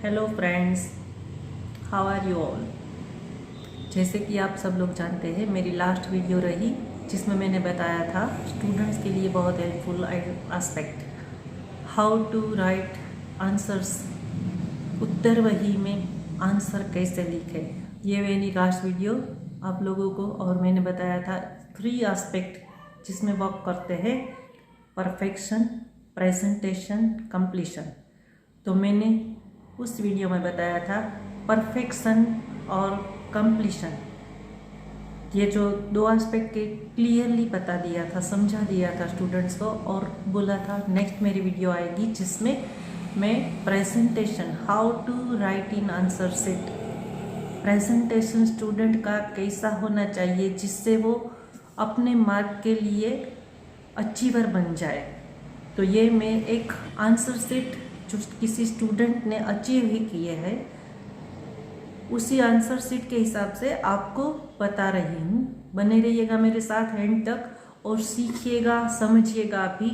Hello friends, how are you all. जैसे कि आप सब लोग जानते हैं, मेरी लास्ट वीडियो रही जिसमें मैंने बताया था स्टूडेंट्स के लिए बहुत helpful aspect, how to write answers, उत्तर वही में आंसर कैसे लिखें। ये मेरी लास्ट वीडियो आप लोगों को, और मैंने बताया था 3 एस्पेक्ट जिसमें वर्क करते हैं: परफेक्शन, प्रेजेंटेशन, कंप्लीशन। तो मैंने उस वीडियो में बताया था परफेक्शन और कंप्लीशन, ये जो 2 एस्पेक्ट के क्लियरली बता दिया था, समझा दिया था स्टूडेंट्स को, और बोला था नेक्स्ट मेरी वीडियो आएगी जिसमें मैं presentation, how to write in answer sheet, presentation student का कैसा होना चाहिए जिससे वो अपने मार्क के लिए अचीवर बन जाए। तो ये मैं एक आंसर शीट जो किसी स्टूडेंट ने अचीव ही किए हैं, उसी आंसर शीट के हिसाब से आपको बता रही हूँ। बने रहिएगा मेरे साथ एंड तक और सीखिएगा, समझिएगा भी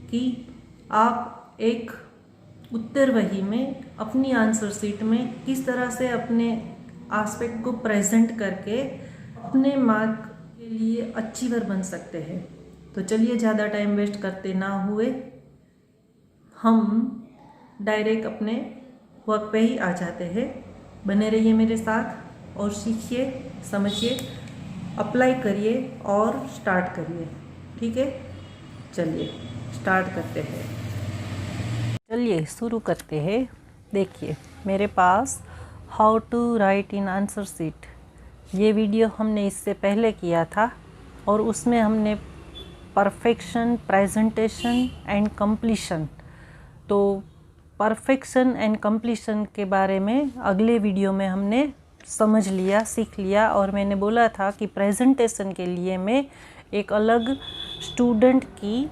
कि आप एक उत्तर वही में अपनी आंसर शीट में किस तरह से अपने एस्पेक्ट को प्रेजेंट करके अपने मार्क के लिए अचीवर बन सकते हैं। तो चलिए ज़्यादा टाइम वेस्ट करते ना हुए हम डायरेक्ट अपने वर्क पे ही आ जाते हैं। बने रहिए मेरे साथ और सीखिए, समझिए, अप्लाई करिए और स्टार्ट करिए। ठीक है, चलिए स्टार्ट करते हैं। चलिए शुरू करते हैं। देखिए मेरे पास how to write in answer sheet, ये वीडियो हमने इससे पहले किया था और उसमें हमने परफेक्शन, प्रेजेंटेशन एंड कंप्लीशन, तो परफेक्शन एंड कंप्लीशन के बारे में अगले वीडियो में हमने समझ लिया, सीख लिया। और मैंने बोला था कि प्रेजेंटेशन के लिए मैं एक अलग स्टूडेंट की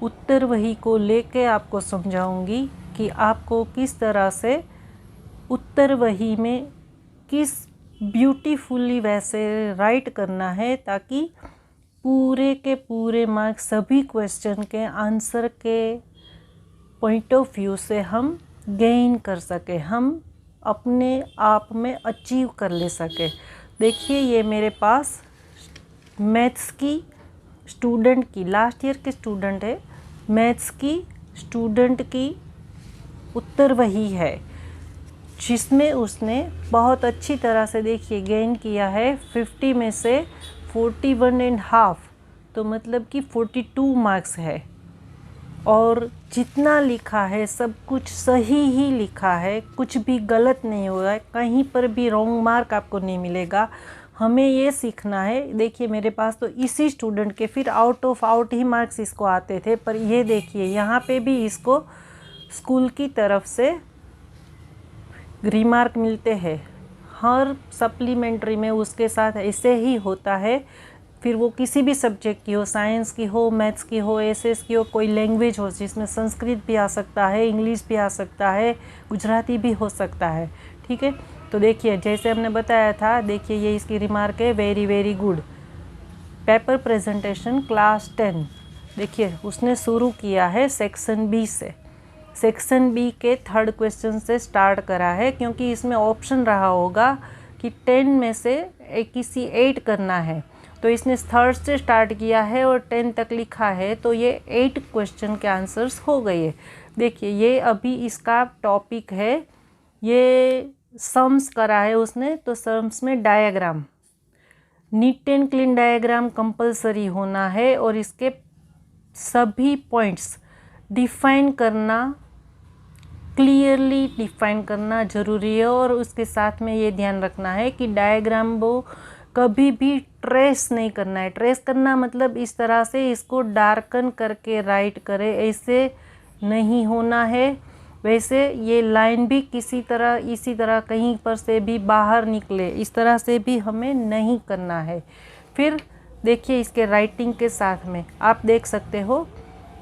उत्तर वही को लेके आपको समझाऊंगी कि आपको किस तरह से उत्तर वही में किस ब्यूटीफुली वैसे राइट करना है ताकि पूरे के पूरे मार्क्स सभी क्वेश्चन के आंसर के पॉइंट ऑफ व्यू से हम गेन कर सके, हम अपने आप में अचीव कर ले सके। देखिए ये मेरे पास मैथ्स की स्टूडेंट की, लास्ट ईयर के स्टूडेंट है, मैथ्स की स्टूडेंट की उत्तर वही है जिसमें उसने बहुत अच्छी तरह से, देखिए, गेन किया है 50 में से 41.5, तो मतलब कि 42 मार्क्स है। और जितना लिखा है सब कुछ सही ही लिखा है, कुछ भी गलत नहीं हुआ है, कहीं पर भी रॉन्ग मार्क आपको नहीं मिलेगा। हमें ये सीखना है। देखिए मेरे पास तो इसी स्टूडेंट के फिर out of out he marks इसको आते थे, पर ये देखिए यहाँ पे भी इसको स्कूल की तरफ से रिमार्क मिलते हैं। हर सप्लीमेंट्री में उसके साथ ऐसे ही होता है, फिर वो किसी भी सब्जेक्ट की हो, साइंस की हो, मैथ्स की हो, एसएस की हो, कोई लैंग्वेज हो जिसमें संस्कृत भी आ सकता है, इंग्लिश भी आ सकता है, गुजराती भी हो सकता है। ठीक है, तो देखिए जैसे हमने बताया था, देखिए ये इसकी रिमार्क है, very very good paper presentation class 10। देखिए उसने शुरू किया है सेक्शन बी से, सेक्शन बी के 3rd क्वेश्चन से स्टार्ट करा है, क्योंकि इसमें ऑप्शन रहा होगा कि 10 में से किसी 8 करना है, तो इसने 3rd से स्टार्ट किया है और 10 तक लिखा है, तो ये 8 क्वेश्चन के आंसर्स हो गए। देखिए ये अभी इसका टॉपिक है, ये सम्स करा है उसने, तो सम्स में diagram, neat and clean diagram compulsory होना है और इसके सभी पॉइंट्स डिफाइन करना, क्लियरली डिफाइन करना ज़रूरी है। और उसके साथ में ये ध्यान रखना है कि डायग्राम वो कभी भी ट्रेस नहीं करना है। ट्रेस करना मतलब इस तरह से इसको डार्कन करके राइट करे, ऐसे नहीं होना है। वैसे ये लाइन भी किसी तरह, इसी तरह कहीं पर से भी बाहर निकले, इस तरह से भी हमें नहीं करना है। फिर देखिए इसके राइटिंग के साथ में आप देख सकते हो,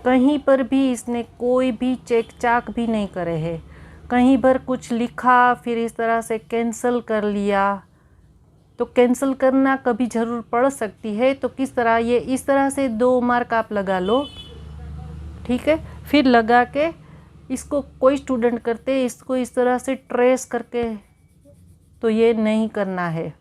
कहीं पर भी इसने कोई भी चेक चाक भी नहीं करे है। कहीं पर कुछ लिखा फिर इस तरह से कैंसिल कर लिया, तो कैंसिल करना कभी ज़रूर पड़ सकती है, तो किस तरह, ये इस तरह से 2 मार्क आप लगा लो। ठीक है, फिर लगा के इसको कोई स्टूडेंट करते हैं इसको इस तरह से ट्रेस करके, तो ये नहीं करना है,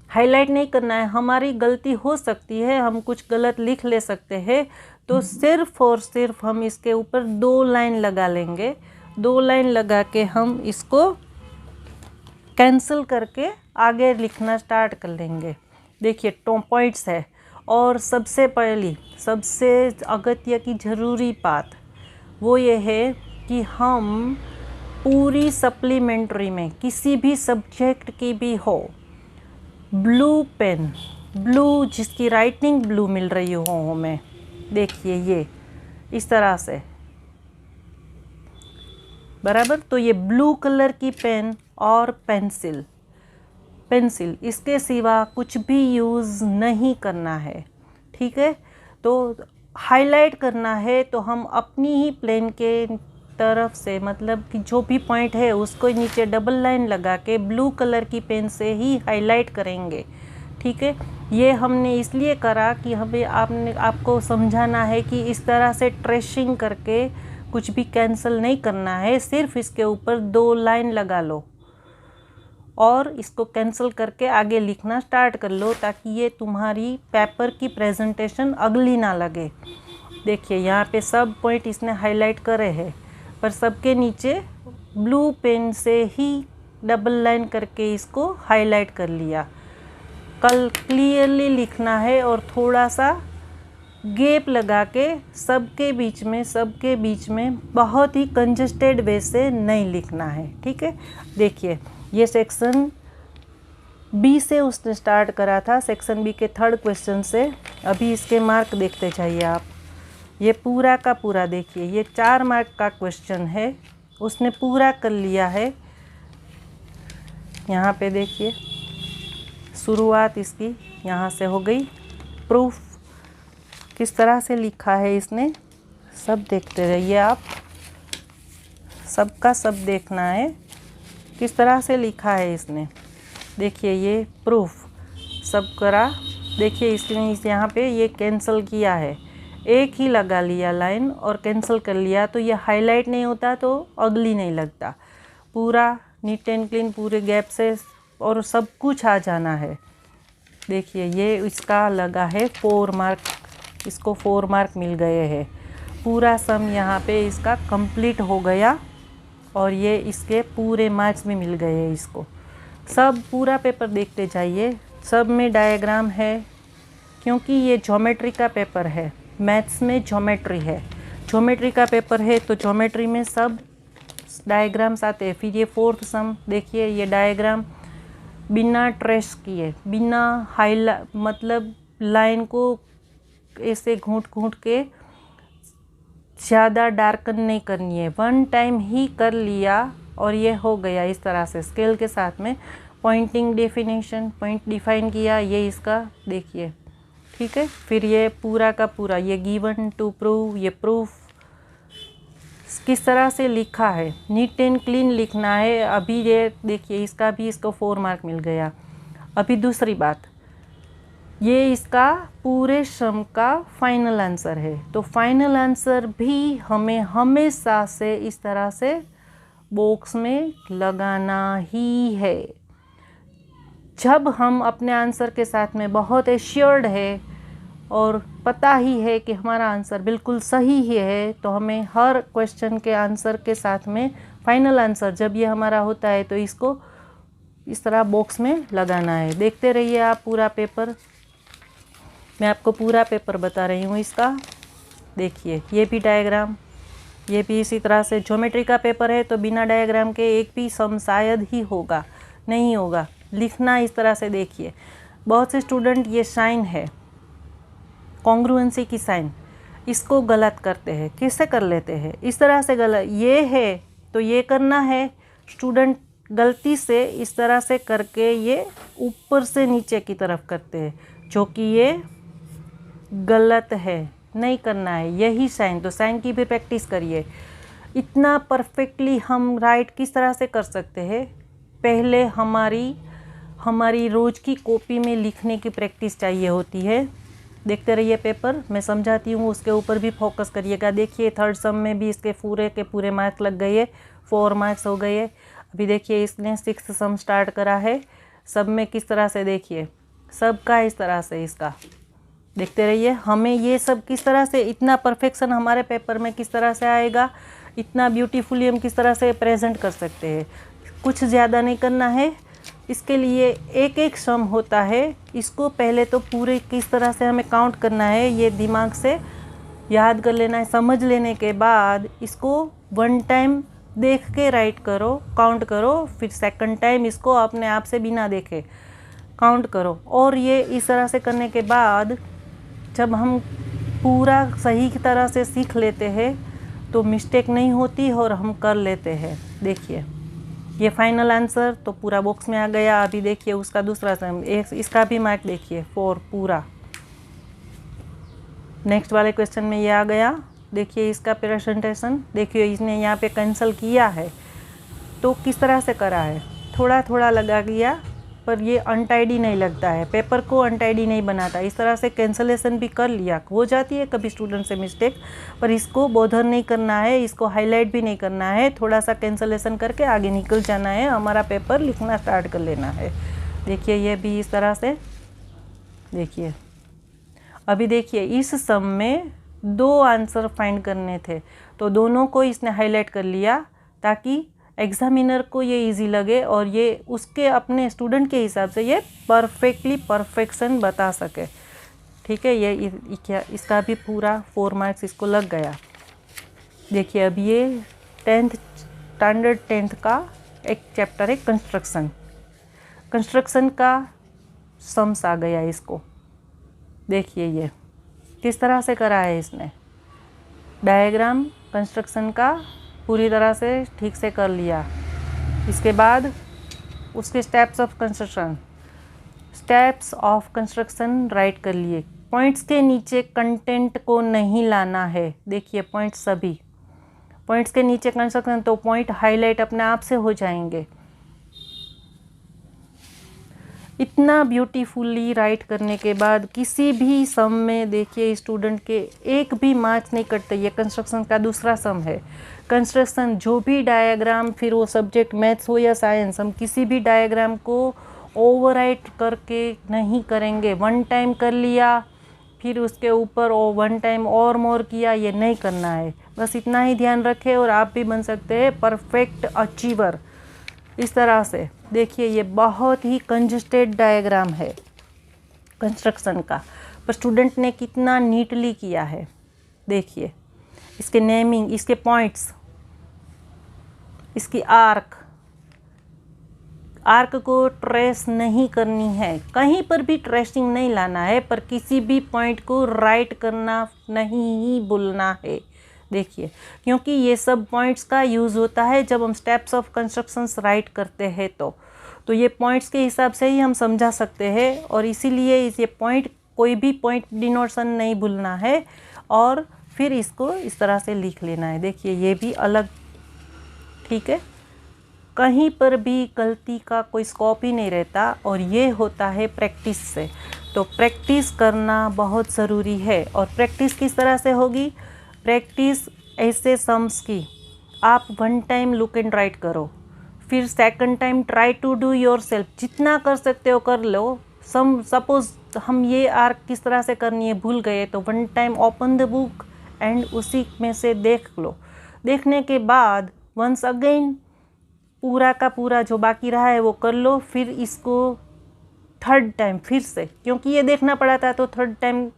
हाईलाइट नहीं करना है। हमारी गलती हो सकती है, हम कुछ गलत लिख ले सकते हैं, तो सिर्फ और सिर्फ हम इसके ऊपर 2 लाइन लगा लेंगे। 2 लाइन लगा के हम इसको कैंसिल करके आगे लिखना स्टार्ट कर लेंगे। देखिए पॉइंट्स है। और सबसे पहली सबसे अगत्य की ज़रूरी बात वो ये है कि हम पूरी सप्लीमेंट्री में किसी भी सब्जेक्ट की भी हो, ब्लू पेन, ब्लू जिसकी राइटिंग ब्लू मिल रही हो हमें, देखिए ये इस तरह से बराबर, तो ये ब्लू कलर की पेन और पेंसिल, इसके सिवा कुछ भी यूज़ नहीं करना है, ठीक है। तो हाईलाइट करना है तो हम अपनी ही प्लेन के तरफ से, मतलब कि जो भी पॉइंट है उसको नीचे डबल लाइन लगा के ब्लू कलर की पेन से ही हाईलाइट करेंगे, ठीक है। ये हमने इसलिए करा कि हमें आपको समझाना है कि इस तरह से ट्रेसिंग करके कुछ भी कैंसिल नहीं करना है, सिर्फ इसके ऊपर 2 लाइन लगा लो और इसको कैंसिल करके आगे लिखना स्टार्ट कर लो, ताकि ये तुम्हारी पेपर की प्रेजेंटेशन अगली ना लगे। देखिए यहाँ पे सब पॉइंट इसने हाईलाइट करे हैं, पर सबके नीचे ब्लू पेन से ही डबल लाइन करके इसको हाईलाइट कर लिया। कल क्लियरली लिखना है और थोड़ा सा गैप लगा के सबके बीच में बहुत ही कंजस्टेड वे से नहीं लिखना है, ठीक है। देखिए ये सेक्शन बी से उसने स्टार्ट करा था, सेक्शन बी के 3rd क्वेश्चन से। अभी इसके मार्क देखते जाइए आप, ये पूरा का पूरा देखिए, ये 4 मार्क का क्वेश्चन है, उसने पूरा कर लिया है। यहाँ पे देखिए शुरुआत इसकी यहाँ से हो गई। प्रूफ किस तरह से लिखा है इसने, सब देखते रहिए आप, सबका सब देखना है किस तरह से लिखा है इसने। देखिए ये प्रूफ सब करा, देखिए इसने यहाँ पे ये कैंसिल किया है, एक ही लगा लिया लाइन और कैंसिल कर लिया, तो ये हाईलाइट नहीं होता तो अगली नहीं लगता। पूरा नीट एंड क्लीन पूरे गैप से और सब कुछ आ जाना है। देखिए ये इसका लगा है 4 मार्क, इसको 4 मार्क मिल गए हैं। पूरा सम यहाँ पे इसका कंप्लीट हो गया और ये इसके पूरे मार्क्स भी मिल गए हैं इसको। सब पूरा पेपर देखते जाइए, सब में डायग्राम है, क्योंकि ये ज्योमेट्री का पेपर है, मैथ्स में ज्योमेट्री है, ज्योमेट्री का पेपर है, तो ज्योमेट्री में सब डायग्राम्स आते हैं। फिर ये 4th सम देखिए, ये डायग्राम बिना ट्रेस किए, बिना हाईलाइट, मतलब लाइन को ऐसे घूंट के ज़्यादा डार्कन नहीं करनी है, 1 टाइम ही कर लिया और ये हो गया इस तरह से। स्केल के साथ में पॉइंटिंग डेफिनेशन, पॉइंट डिफाइन किया, ये इसका देखिए, ठीक है। फिर ये पूरा का पूरा ये गिवन टू प्रूव, ये प्रूफ किस तरह से लिखा है, नीट एंड क्लीन लिखना है। अभी ये देखिए इसका भी, इसको 4 मार्क मिल गया। अभी दूसरी बात, ये इसका पूरे सम का फाइनल आंसर है, तो फाइनल आंसर भी हमें हमेशा से इस तरह से बॉक्स में लगाना ही है। जब हम अपने आंसर के साथ में बहुत एश्योर्ड है और पता ही है कि हमारा आंसर बिल्कुल सही ही है, तो हमें हर क्वेश्चन के आंसर के साथ में फाइनल आंसर जब ये हमारा होता है तो इसको इस तरह बॉक्स में लगाना है। देखते रहिए आप पूरा पेपर, मैं आपको पूरा पेपर बता रही हूँ इसका। देखिए ये भी डायग्राम, ये भी इसी तरह से ज्योमेट्री का पेपर है, तो बिना डायग्राम के एक भी सम शायद ही होगा, नहीं होगा। लिखना इस तरह से देखिए, बहुत से स्टूडेंट ये साइन है कॉन्ग्रुएंसी की साइन, इसको गलत करते हैं। किससे कर लेते हैं इस तरह से गलत, ये है तो ये करना है, स्टूडेंट गलती से इस तरह से करके ये ऊपर से नीचे की तरफ करते हैं, जो कि ये गलत है, नहीं करना है यही साइन। तो साइन की भी प्रैक्टिस करिए। इतना परफेक्टली हम राइट किस तरह से कर सकते हैं, पहले हमारी रोज़ की कॉपी में लिखने की प्रैक्टिस चाहिए होती है। देखते रहिए पेपर, मैं समझाती हूँ, उसके ऊपर भी फोकस करिएगा। देखिए थर्ड सम में भी इसके पूरे के पूरे मार्क्स लग गए, 4 मार्क्स हो गए। अभी देखिए इसने 6th सम स्टार्ट करा है, सब में किस तरह से, देखिए सबका इस तरह से, इसका देखते रहिए। हमें ये सब किस तरह से, इतना परफेक्शन हमारे पेपर में किस तरह से आएगा, इतना ब्यूटीफुली हम किस तरह से प्रेजेंट कर सकते हैं। कुछ ज़्यादा नहीं करना है, इसके लिए एक एक सम होता है, इसको पहले तो पूरे किस तरह से हमें काउंट करना है ये दिमाग से याद कर लेना है। समझ लेने के बाद इसको 1 टाइम देख के राइट करो, काउंट करो, फिर सेकंड टाइम इसको अपने आप से बिना देखे काउंट करो। और ये इस तरह से करने के बाद जब हम पूरा सही तरह से सीख लेते हैं तो मिस्टेक नहीं होती और हम कर लेते हैं। देखिए ये फाइनल आंसर तो पूरा बॉक्स में आ गया। अभी देखिए उसका दूसरा सम, इसका भी मार्क देखिए 4 पूरा। नेक्स्ट वाले क्वेश्चन में ये आ गया। देखिए इसका प्रेजेंटेशन, देखिए इसने यहाँ पे कैंसिल किया है तो किस तरह से करा है, थोड़ा थोड़ा लगा दिया, पर ये अनटाइडी नहीं लगता है, पेपर को अनटाइडी नहीं बनाता। इस तरह से कैंसलेशन भी कर लिया, हो जाती है कभी स्टूडेंट से मिस्टेक, पर इसको बोधर नहीं करना है, इसको हाईलाइट भी नहीं करना है, थोड़ा सा कैंसलेशन करके आगे निकल जाना है, हमारा पेपर लिखना स्टार्ट कर लेना है। देखिए ये भी इस तरह से, देखिए अभी देखिए इस सम में 2 आंसर फाइंड करने थे तो दोनों को इसने हाईलाइट कर लिया ताकि एग्जामिनर को ये इजी लगे और ये उसके अपने स्टूडेंट के हिसाब से ये परफेक्टली परफेक्शन बता सके। ठीक है, ये क्या, इसका भी पूरा 4 मार्क्स इसको लग गया। देखिए अब ये 10th स्टैंडर्ड 10th का एक चैप्टर है कंस्ट्रक्शन, कंस्ट्रक्शन का सम्स आ गया इसको। देखिए ये किस तरह से करा है इसने, डायग्राम कंस्ट्रक्शन का पूरी तरह से ठीक से कर लिया। इसके बाद उसके स्टेप्स ऑफ कंस्ट्रक्शन राइट कर लिए। पॉइंट्स के नीचे कंटेंट को नहीं लाना है। देखिए पॉइंट्स, सभी पॉइंट्स के नीचे कंस्ट्रक्शन, तो पॉइंट हाईलाइट अपने आप से हो जाएंगे। इतना ब्यूटीफुली राइट करने के बाद किसी भी सम में देखिए स्टूडेंट के एक भी मार्क्स नहीं कटते। ये कंस्ट्रक्शन का दूसरा सम है। कंस्ट्रक्शन जो भी डायग्राम, फिर वो सब्जेक्ट मैथ्स हो या साइंस, हम किसी भी डायग्राम को ओवरराइट करके नहीं करेंगे। 1 टाइम कर लिया फिर उसके ऊपर 1 टाइम और मोर किया, ये नहीं करना है। बस इतना ही ध्यान रखें और आप भी बन सकते हैं परफेक्ट अचीवर। इस तरह से देखिए ये बहुत ही कंजस्टेड डायग्राम है कंस्ट्रक्शन का, पर स्टूडेंट ने कितना नीटली किया है। देखिए इसके नेमिंग, इसके पॉइंट्स, इसकी आर्क को ट्रेस नहीं करनी है, कहीं पर भी ट्रेसिंग नहीं लाना है, पर किसी भी पॉइंट को राइट करना नहीं ही भूलना है। देखिए क्योंकि ये सब पॉइंट्स का यूज़ होता है जब हम स्टेप्स ऑफ कंस्ट्रक्शंस राइट करते हैं तो ये पॉइंट्स के हिसाब से ही हम समझा सकते हैं, और इसीलिए ये पॉइंट, कोई भी पॉइंट डिनोटेशन नहीं भूलना है और फिर इसको इस तरह से लिख लेना है। देखिए ये भी अलग, ठीक है, कहीं पर भी गलती का कोई स्कोप ही नहीं रहता, और ये होता है प्रैक्टिस से। तो प्रैक्टिस करना बहुत ज़रूरी है। और प्रैक्टिस किस तरह से होगी, प्रैक्टिस ऐसे सम्स की, आप 1 टाइम लुक एंड राइट करो, फिर second time try to do yourself, जितना कर सकते हो कर लो। सपोज हम ये आर्क किस तरह से करनी है भूल गए तो 1 time open the book and उसी में से देख लो। देखने के बाद वंस अगेन पूरा का पूरा जो बाकी रहा है वो कर लो, फिर इसको 3rd टाइम फिर से, क्योंकि ये देखना पड़ा था तो 3rd टाइम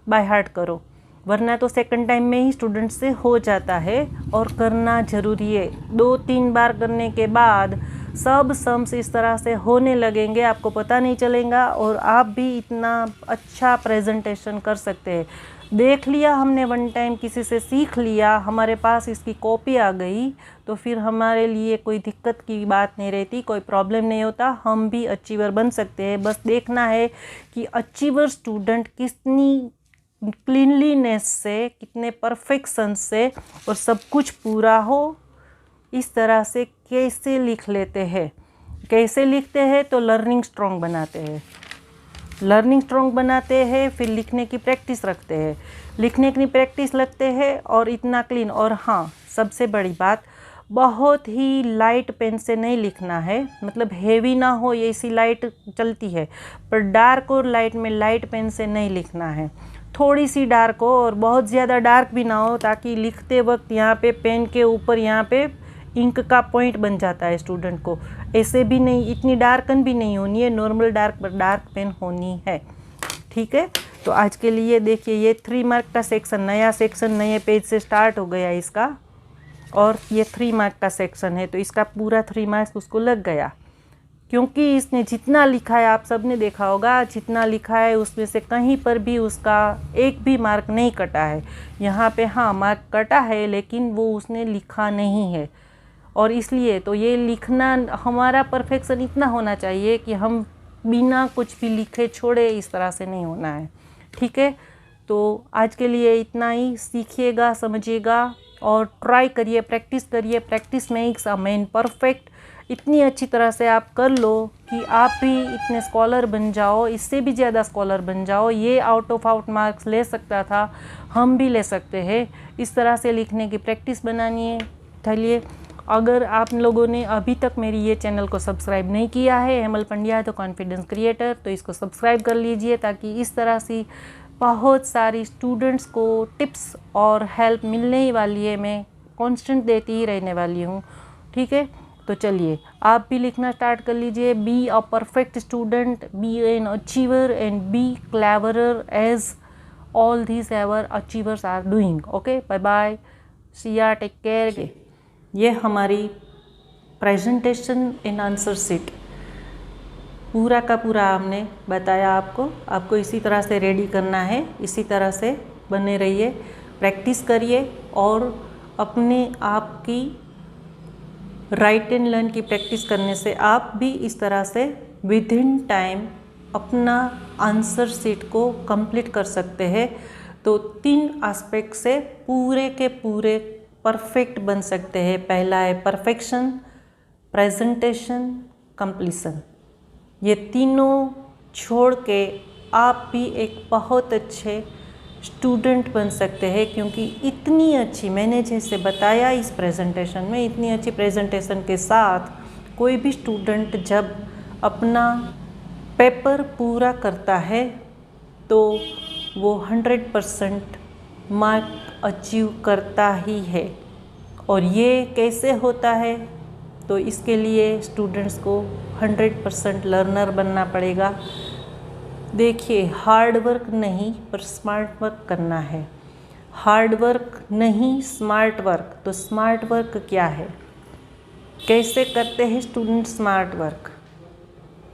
बाय हार्ट करो, वरना तो 2nd टाइम में ही स्टूडेंट से हो जाता है। और करना ज़रूरी है। 2-3 बार करने के बाद सब सम्स इस तरह से होने लगेंगे, आपको पता नहीं चलेगा और आप भी इतना अच्छा प्रेजेंटेशन कर सकते हैं। देख लिया हमने 1 टाइम, किसी से सीख लिया, हमारे पास इसकी कॉपी आ गई तो फिर हमारे लिए कोई दिक्कत की बात नहीं रहती, कोई प्रॉब्लम नहीं होता, हम भी अचीवर बन सकते हैं। बस देखना है कि अचीवर स्टूडेंट कितनी क्लीनलीनेस से, कितने परफेक्शन से और सब कुछ पूरा हो, इस तरह से कैसे लिख लेते हैं। कैसे लिखते हैं तो लर्निंग स्ट्रॉन्ग बनाते हैं। लर्निंग स्ट्रॉन्ग बनाते हैं, फिर लिखने की प्रैक्टिस रखते हैं, लिखने की प्रैक्टिस लगते हैं और इतना क्लीन। और हाँ, सबसे बड़ी बात, बहुत ही लाइट पेन से नहीं लिखना है, मतलब हेवी ना हो, ये ऐसी लाइट चलती है, पर डार्क और लाइट में लाइट पेन से नहीं लिखना है। थोड़ी सी डार्क हो और बहुत ज़्यादा डार्क भी ना हो, ताकि लिखते वक्त यहाँ पे पेन के ऊपर यहाँ पे इंक का पॉइंट बन जाता है स्टूडेंट को। ऐसे भी नहीं, इतनी डार्कन भी नहीं होनी है, नॉर्मल डार्क पेन होनी है। ठीक है, तो आज के लिए देखिए, ये 3 मार्क का सेक्शन, नया सेक्शन नए पेज से स्टार्ट हो गया इसका, और ये 3 मार्क का सेक्शन है, तो इसका पूरा 3 मार्क्स उसको लग गया, क्योंकि इसने जितना लिखा है, आप सब ने देखा होगा, जितना लिखा है उसमें से कहीं पर भी उसका एक भी मार्क नहीं कटा है। यहाँ पे हाँ मार्क कटा है, लेकिन वो उसने लिखा नहीं है, और इसलिए तो ये लिखना, हमारा परफेक्शन इतना होना चाहिए कि हम बिना कुछ भी लिखे छोड़े, इस तरह से नहीं होना है। ठीक है, तो आज के लिए इतना ही। सीखिएगा, समझिएगा और ट्राई करिए, प्रैक्टिस करिए। Practice makes a man perfect. इतनी अच्छी तरह से आप कर लो कि आप भी इतने स्कॉलर बन जाओ, इससे भी ज़्यादा स्कॉलर बन जाओ। ये आउट ऑफ आउट मार्क्स ले सकता था, हम भी ले सकते हैं। इस तरह से लिखने की प्रैक्टिस बनानी है। चलिए, अगर आप लोगों ने अभी तक मेरी ये चैनल को सब्सक्राइब नहीं किया है, Hemal Pandya the confidence creator, तो इसको सब्सक्राइब कर लीजिए, ताकि इस तरह से बहुत सारी स्टूडेंट्स को टिप्स और हेल्प मिलने ही वाली है। मैं कांस्टेंट देती ही रहने वाली हूँ। ठीक है, तो चलिए आप भी लिखना स्टार्ट कर लीजिए। Be a perfect student, be an achiever and be cleverer as all these ever achievers are doing. Okay, bye bye, see ya, take care. ये हमारी प्रेजेंटेशन इन आंसर शीट पूरा का पूरा हमने बताया आपको इसी तरह से रेडी करना है। इसी तरह से बने रहिए, प्रैक्टिस करिए, और अपने आप की राइट एंड लर्न की प्रैक्टिस करने से आप भी इस तरह से विद इन टाइम अपना आंसर शीट को कंप्लीट कर सकते हैं। तो 3 एस्पेक्ट से पूरे के पूरे परफेक्ट बन सकते हैं। पहला है परफेक्शन, प्रेजेंटेशन, कंप्लीशन। ये तीनों छोड़ के आप भी एक बहुत अच्छे स्टूडेंट बन सकते हैं, क्योंकि इतनी अच्छी, मैंने जैसे बताया इस प्रेजेंटेशन में, इतनी अच्छी प्रेजेंटेशन के साथ कोई भी स्टूडेंट जब अपना पेपर पूरा करता है तो वो 100% मार्क अचीव करता ही है। और ये कैसे होता है, तो इसके लिए स्टूडेंट्स को 100% लर्नर बनना पड़ेगा। देखिए, हार्ड वर्क नहीं पर स्मार्ट वर्क करना है। हार्ड वर्क नहीं, स्मार्ट वर्क। तो स्मार्ट वर्क क्या है, कैसे करते हैं स्टूडेंट स्मार्ट वर्क,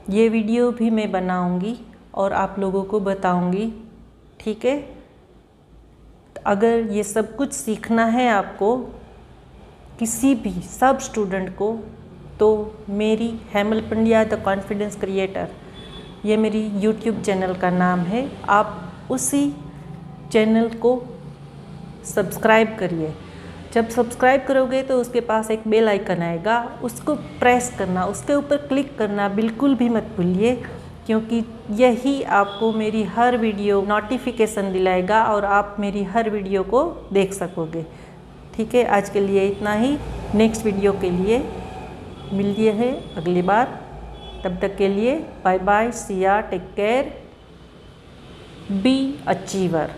ये वीडियो भी मैं बनाऊंगी और आप लोगों को बताऊंगी। ठीक है, अगर ये सब कुछ सीखना है आपको, किसी भी सब स्टूडेंट को, तो मेरी Hemal Pandya the confidence creator, ये मेरी यूट्यूब चैनल का नाम है। आप उसी चैनल को सब्सक्राइब करिए। जब सब्सक्राइब करोगे तो उसके पास एक बेल आइकन आएगा, उसको प्रेस करना, उसके ऊपर क्लिक करना बिल्कुल भी मत भूलिए, क्योंकि यही आपको मेरी हर वीडियो नोटिफिकेशन दिलाएगा और आप मेरी हर वीडियो को देख सकोगे। ठीक है, आज के लिए इतना ही। नेक्स्ट वीडियो के लिए मिलिए है अगली बार। तब तक के लिए bye bye, see ya, take care, B achiever.